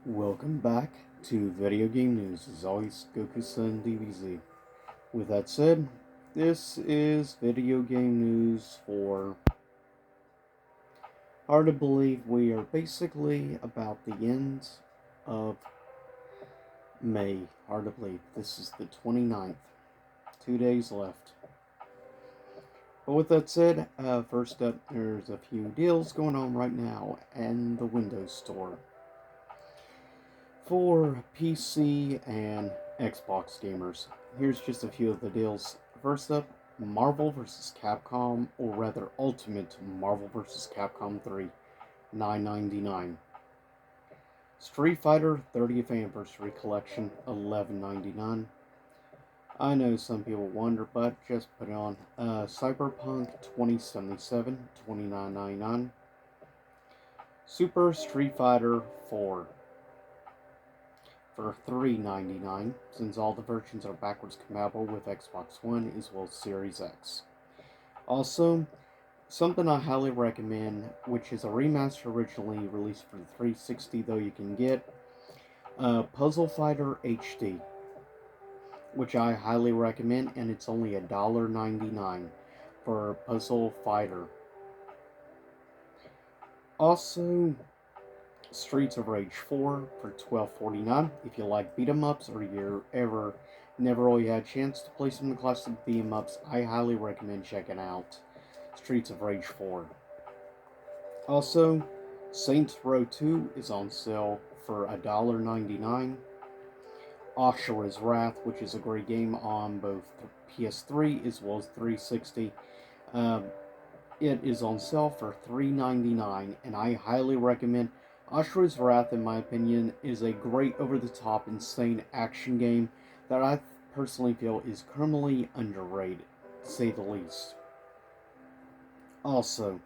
Welcome back to Video Game News. As always, Goku-san DBZ. With that said, this is video game news for... Hard to believe we are basically about the end of May. Hard to believe. This is the 29th. 2 days left. But with that said, first up, there's a few deals going on right now in the Windows Store for PC and Xbox gamers. Here's just a few of the deals. First up, Marvel vs. Capcom, or rather Ultimate Marvel vs. Capcom 3, $9.99. Street Fighter 30th Anniversary Collection, $11.99. I know some people wonder, but just put it on. Cyberpunk 2077, $29.99. Super Street Fighter 4 for $3.99, since all the versions are backwards compatible with Xbox One as well as Series X. Also, something I highly recommend, which is a remaster originally released for the 360, though you can get, Puzzle Fighter HD, which I highly recommend, and it's only $1.99 for Puzzle Fighter. Also, Streets of Rage 4 for $12.49. If you like beat 'em ups or you're never really had a chance to play some of the classic beat 'em ups, I highly recommend checking out Streets of Rage 4. Also, Saints Row 2 is on sale for $1.99. Ashura's Wrath, which is a great game on both PS3 as well as 360. It is on sale for $3.99, and I highly recommend. Ashura's Wrath, in my opinion, is a great over-the-top, insane action game that I personally feel is criminally underrated, to say the least. Also,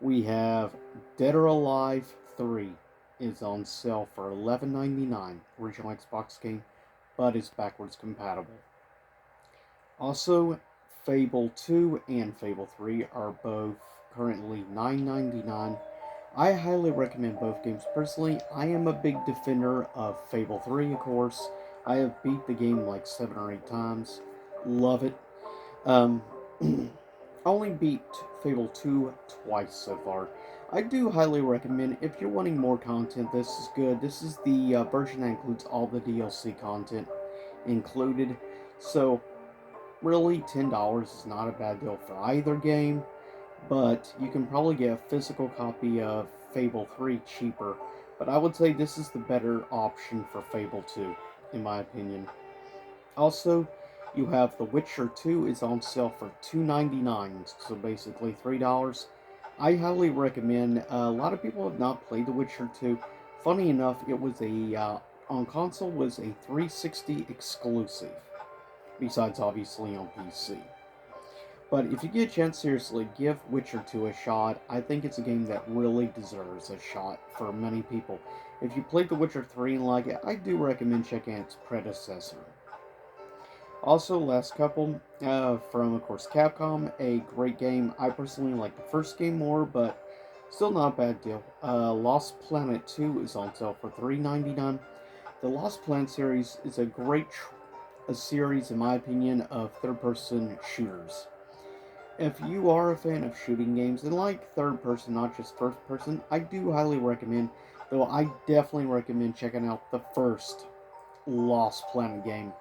we have Dead or Alive 3 is on sale for $11.99, original Xbox game, but it's backwards compatible. Also, Fable 2 and Fable 3 are both currently $9.99. I highly recommend both games. Personally, I am a big defender of Fable 3, of course. I have beat the game like 7 or 8 times. Love it. Only beat Fable 2 twice so far. I do highly recommend, if you're wanting more content, this is good. This is the version that includes all the DLC content included. So, really, $10 is not a bad deal for either game. But you can probably get a physical copy of Fable 3 cheaper. But I would say this is the better option for Fable 2, in my opinion. Also, you have The Witcher 2 is on sale for $2.99, so basically $3. I highly recommend. A lot of people have not played The Witcher 2. Funny enough, it was on console was a 360 exclusive, besides obviously on PC. But if you get a chance, seriously, give Witcher 2 a shot. I think it's a game that really deserves a shot for many people. If you played The Witcher 3 and like it, I do recommend checking out its predecessor. Also, last couple, from, of course, Capcom, a great game. I personally like the first game more, but still not a bad deal. Lost Planet 2 is on sale for $3.99. The Lost Planet series is a great series, in my opinion, of third-person shooters. If you are a fan of shooting games and like third person, not just first person, I do highly recommend, though I definitely recommend checking out the first Lost Planet game.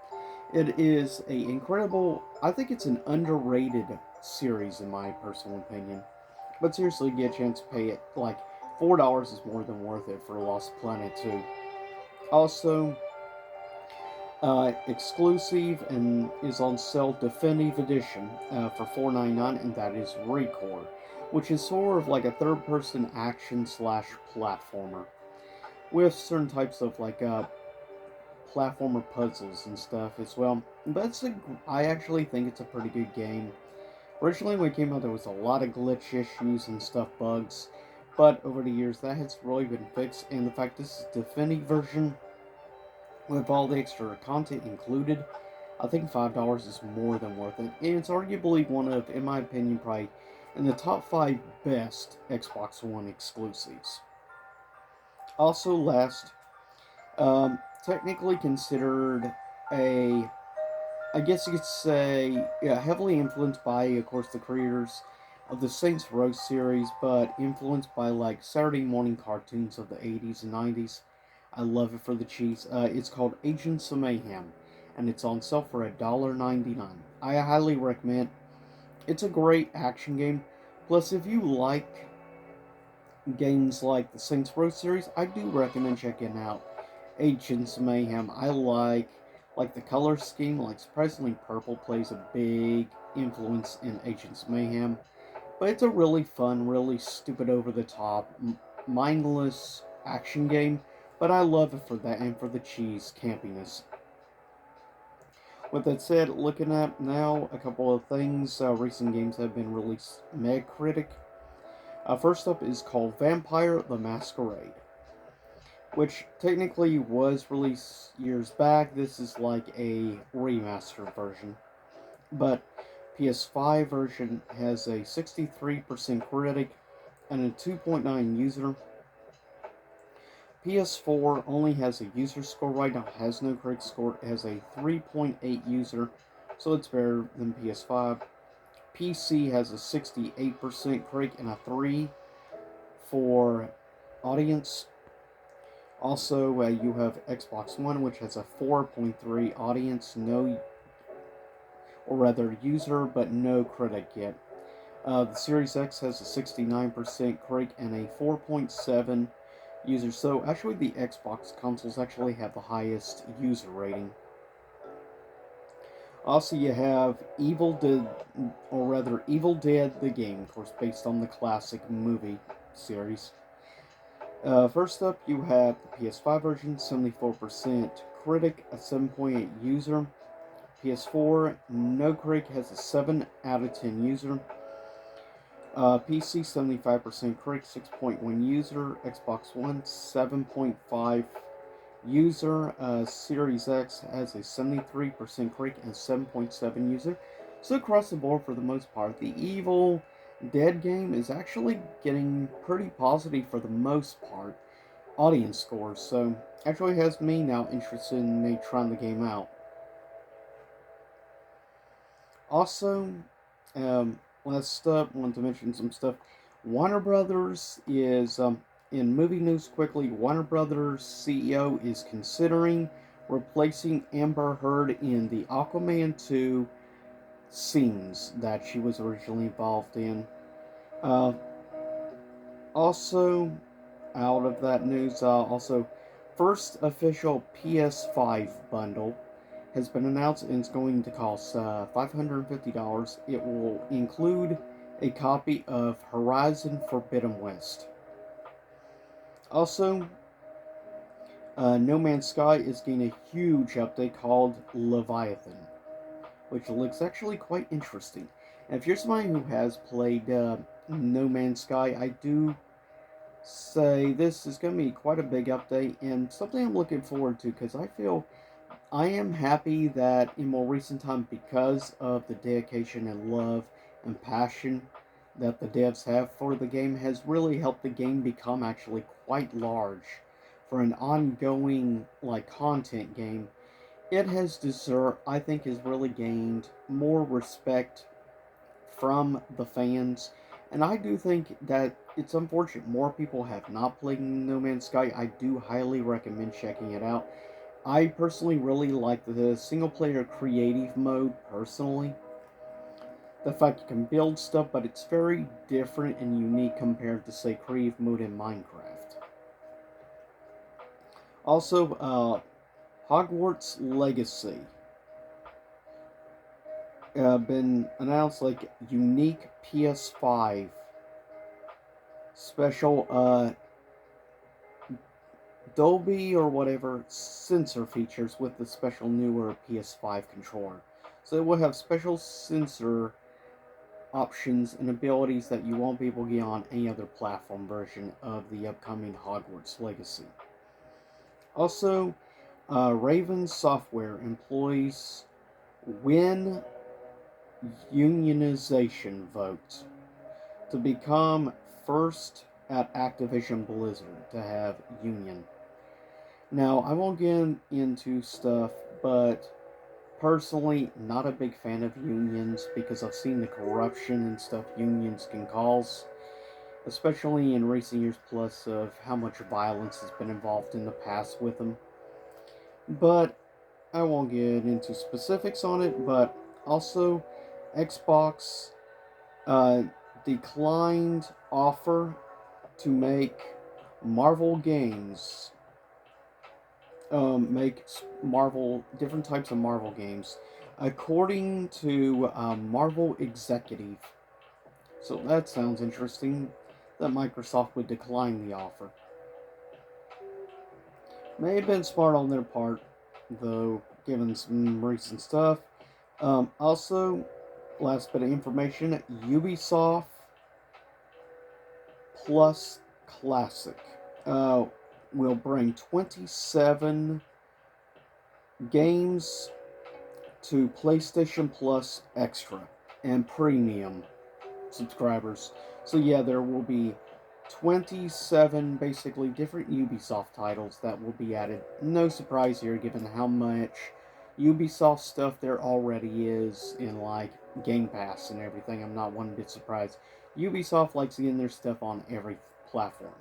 It is a incredible, I think it's an underrated series in my personal opinion. But seriously, get a chance to pay it, like $4 is more than worth it for Lost Planet 2. Also, exclusive and is on sale Definitive Edition for $4.99, and that is Recore, which is sort of like a third-person action slash platformer with certain types of like platformer puzzles and stuff as well. But I actually think it's a pretty good game. Originally, when it came out, there was a lot of glitch issues and stuff, bugs, but over the years that has really been fixed. And the fact this is the Definitive version, with all the extra content included, I think $5 is more than worth it. And it's arguably one of, in my opinion, probably in the top 5 best Xbox One exclusives. Also, last, technically considered a, I guess you could say, yeah, heavily influenced by, of course, the creators of the Saints Row series, but influenced by like Saturday morning cartoons of the 80s and 90s. I love it for the cheese. It's called Agents of Mayhem, and it's on sale for $1.99. I highly recommend. It's a great action game. Plus, if you like games like the Saints Row series, I do recommend checking out Agents of Mayhem. I like the color scheme. Like surprisingly, purple plays a big influence in Agents of Mayhem. But it's a really fun, really stupid, over the top, mindless action game. But I love it for that and for the cheese campiness. With that said, looking at now a couple of things, recent games have been released. Metacritic. First up is called Vampire the Masquerade, which technically was released years back. This is like a remastered version. But PS5 version has a 63% critic and a 2.9 user. PS4 only has a user score right now, has no critic score. It has a 3.8 user, so it's better than PS5. PC has a 68% critic and a 3 for audience. Also, you have Xbox One, which has a 4.3 audience, no, or rather user, but no critic yet. The Series X has a 69% critic and a 4.7 user. So actually, the Xbox consoles actually have the highest user rating. Also, you have Evil Dead, or rather, Evil Dead the game, of course, based on the classic movie series. First up, you have the PS5 version, 74% critic, a 7.8 user. PS4, no critic, has a 7 out of 10 user. PC 75% critic, 6.1 user. Xbox One 7.5 user. Series X has a 73% critic and 7.7 user. So across the board, for the most part, the Evil Dead game is actually getting pretty positive for the most part audience scores. So actually has me now interested in me trying the game out. Also, last up, want to mention some stuff. Warner Brothers is, in movie news quickly, Warner Brothers CEO is considering replacing Amber Heard in the Aquaman 2 scenes that she was originally involved in. Uh, Also, out of that news, also, first official PS5 bundle has been announced and it's going to cost $550. It will include a copy of Horizon Forbidden West. Also, No Man's Sky is getting a huge update called Leviathan, which looks actually quite interesting. And if you're somebody who has played No Man's Sky, I do say this is going to be quite a big update and something I'm looking forward to because I feel I am happy that in more recent time, because of the dedication and love and passion that the devs have for the game, has really helped the game become actually quite large. For an ongoing like content game, it has deserved, I think, has really gained more respect from the fans. And I do think that it's unfortunate more people have not played No Man's Sky. I do highly recommend checking it out. I personally really like the single player creative mode, personally. The fact you can build stuff, but it's very different and unique compared to, say, creative mode in Minecraft. Also, Hogwarts Legacy. Been announced like unique PS5 special Dolby or whatever sensor features with the special newer PS5 controller. So it will have special sensor options and abilities that you won't be able to get on any other platform version of the upcoming Hogwarts Legacy. Also, Raven Software employees win unionization vote to become first at Activision Blizzard to have Union. Now, I won't get into stuff, but personally, not a big fan of unions because I've seen the corruption and stuff unions can cause, especially in recent years, plus of how much violence has been involved in the past with them. But I won't get into specifics on it, but also, Xbox uh, declined offer to make Marvel games, make Marvel different types of Marvel games, according to Marvel executive. So that sounds interesting. That Microsoft would decline the offer. May have been smart on their part, though, given some recent stuff. Also, last bit of information: Ubisoft Plus Classic uh, will bring 27 games to PlayStation Plus Extra and Premium subscribers. So yeah, there will be 27 basically different Ubisoft titles that will be added. No surprise here given how much Ubisoft stuff there already is in like Game Pass and everything. I'm not one bit surprised. Ubisoft likes getting their stuff on every platform.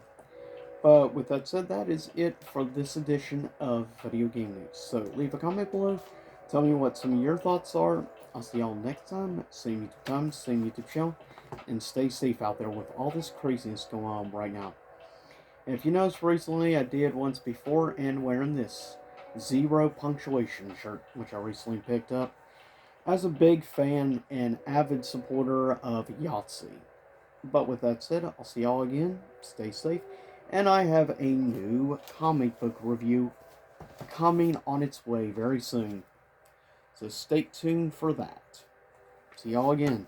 But with that said, that is it for this edition of Video Game News. So leave a comment below. Tell me what some of your thoughts are. I'll see y'all next time. Same YouTube time, same YouTube channel. And stay safe out there with all this craziness going on right now. And if you noticed recently, I did once before and wearing this Zero Punctuation shirt, which I recently picked up. As a big fan and avid supporter of Yahtzee. But with that said, I'll see y'all again. Stay safe. And I have a new comic book review coming on its way very soon. So stay tuned for that. See y'all again.